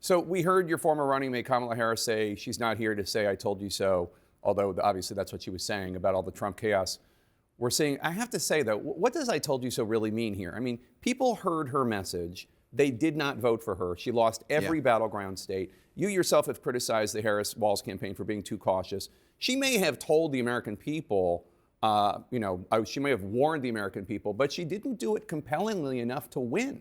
So we heard your former running mate Kamala Harris say she's not here to say "I told you so," although obviously that's what she was saying about all the Trump chaos. We're seeing. I have to say though, what does "I told you so" really mean here? I mean, people heard her message. They did not vote for her. She lost every battleground state. You yourself have criticized the Harris-Walz campaign for being too cautious. She may have told the American people, she may have warned the American people, but she didn't do it compellingly enough to win.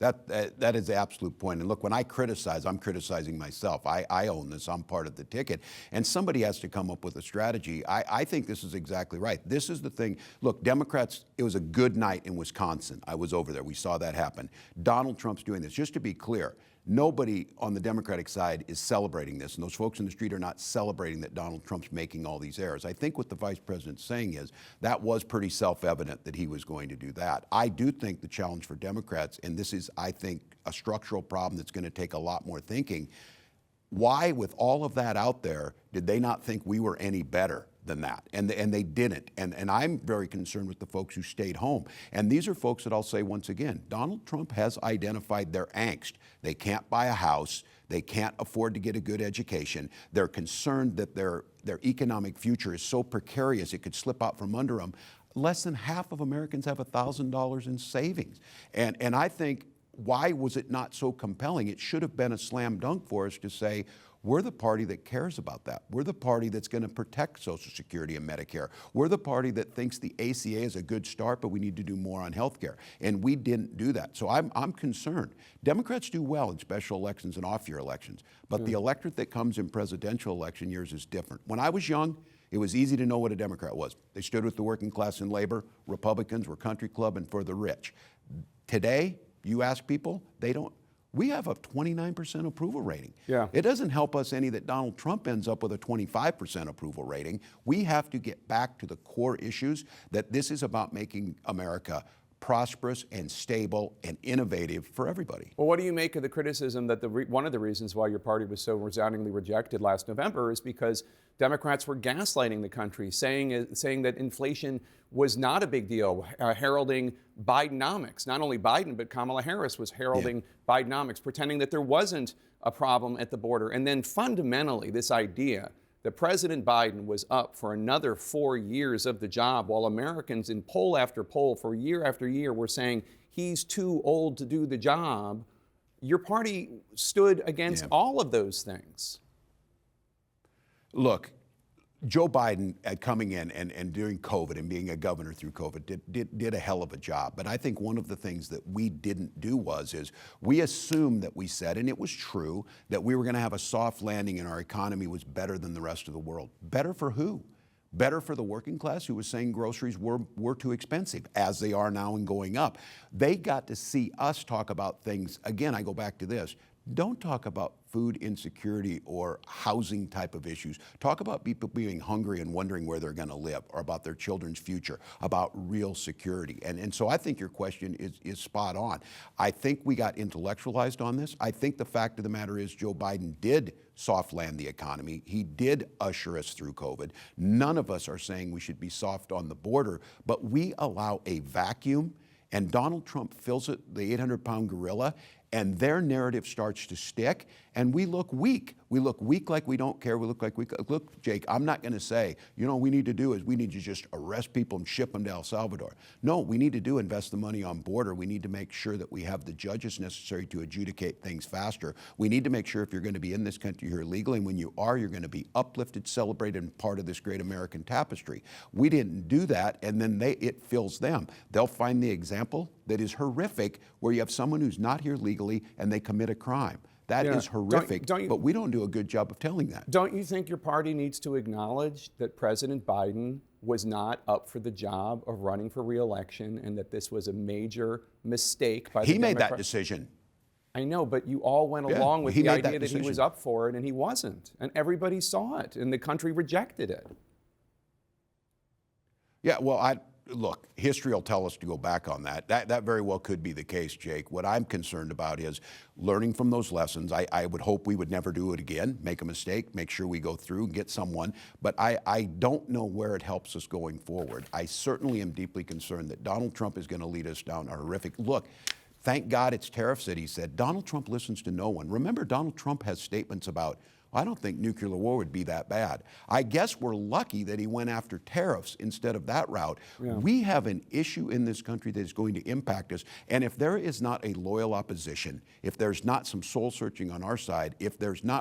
That is the absolute point. And look, when I criticize, I'm criticizing myself. I own this. I'm part of the ticket. And somebody has to come up with a strategy. I think this is exactly right. This is the thing. Look, Democrats, it was a good night in Wisconsin. I was over there. We saw that happen. Donald Trump's doing this. Just to be clear, nobody on the Democratic side is celebrating this, and those folks in the street are not celebrating that Donald Trump's making all these errors. I think what the vice president's saying is that was pretty self-evident that he was going to do that. I do think the challenge for Democrats, and this is, I think, a structural problem that's going to take a lot more thinking, why, with all of that out there, did they not think we were any better than that? And they didn't. And I'm very concerned with the folks who stayed home. And these are folks that I'll say once again, Donald Trump has identified their angst. They can't buy a house. They can't afford to get a good education. They're concerned that their economic future is so precarious it could slip out from under them. Less than half of Americans have $1,000 in savings. And I think, why was it not so compelling? It should have been a slam dunk for us to say, we're the party that cares about that. We're the party that's going to protect Social Security and Medicare. We're the party that thinks the ACA is a good start, but we need to do more on health care. And we didn't do that. So I'm concerned. Democrats do well in special elections and off-year elections, but the electorate that comes in presidential election years is different. When I was young, it was easy to know what a Democrat was. They stood with the working class and labor. Republicans were country club and for the rich. Today, you ask people, they don't. We have a 29% approval rating. Yeah. It doesn't help us any that Donald Trump ends up with a 25% approval rating. We have to get back to the core issues, that this is about making America prosperous and stable and innovative for everybody. Well, what do you make of the criticism that one of the reasons why your party was so resoundingly rejected last November is because Democrats were gaslighting the country, saying that inflation was not a big deal, heralding Bidenomics. Not only Biden, but Kamala Harris was heralding Bidenomics, pretending that there wasn't a problem at the border. And then fundamentally, this idea that President Biden was up for another 4 years of the job, while Americans in poll after poll for year after year were saying he's too old to do the job. Your party stood against all of those things. Look, Joe Biden coming in and during COVID and being a governor through COVID did a hell of a job. But I think one of the things that we didn't do is we assumed that we said, and it was true, that we were going to have a soft landing and our economy was better than the rest of the world. Better for who? Better for the working class who was saying groceries were too expensive, as they are now and going up. They got to see us talk about things. Again, I go back to this. Don't talk about food insecurity or housing type of issues. Talk about people being hungry and wondering where they're going to live, or about their children's future, about real security. And so I think your question is spot on. I think we got intellectualized on this. I think the fact of the matter is Joe Biden did soft land the economy. He did usher us through COVID. None of us are saying we should be soft on the border, but we allow a vacuum, and Donald Trump fills it, the 800-pound gorilla, and their narrative starts to stick, and we look weak. We look weak like we don't care. We look like look, Jake, I'm not going to say, we need to do is we need to just arrest people and ship them to El Salvador. No, we need to invest the money on border. We need to make sure that we have the judges necessary to adjudicate things faster. We need to make sure if you're going to be in this country here legally, and when you are, you're going to be uplifted, celebrated, and part of this great American tapestry. We didn't do that, and then it fills them. They'll find the example that is horrific, where you have someone who's not here legally and they commit a crime. That is horrific, but we don't do a good job of telling that. Don't you think your party needs to acknowledge that President Biden was not up for the job of running for re-election, and that this was a major mistake by the He made that decision. I know, but you all went along with the idea that he was up for it, and he wasn't. And everybody saw it, and the country rejected it. Yeah, well, look, history will tell us to go back on that. That very well could be the case, Jake. What I'm concerned about is learning from those lessons. I would hope we would never do it again, make a mistake, make sure we go through and get someone. But I don't know where it helps us going forward. I certainly am deeply concerned that Donald Trump is going to lead us down a horrific. Look, Thank God it's tariffs that he said. Donald Trump listens to no one. Remember, Donald Trump has statements about, I don't think nuclear war would be that bad. I guess we're lucky that he went after tariffs instead of that route. Yeah. We have an issue in this country that is going to impact us. And if there is not a loyal opposition, if there's not some soul searching on our side, if there's not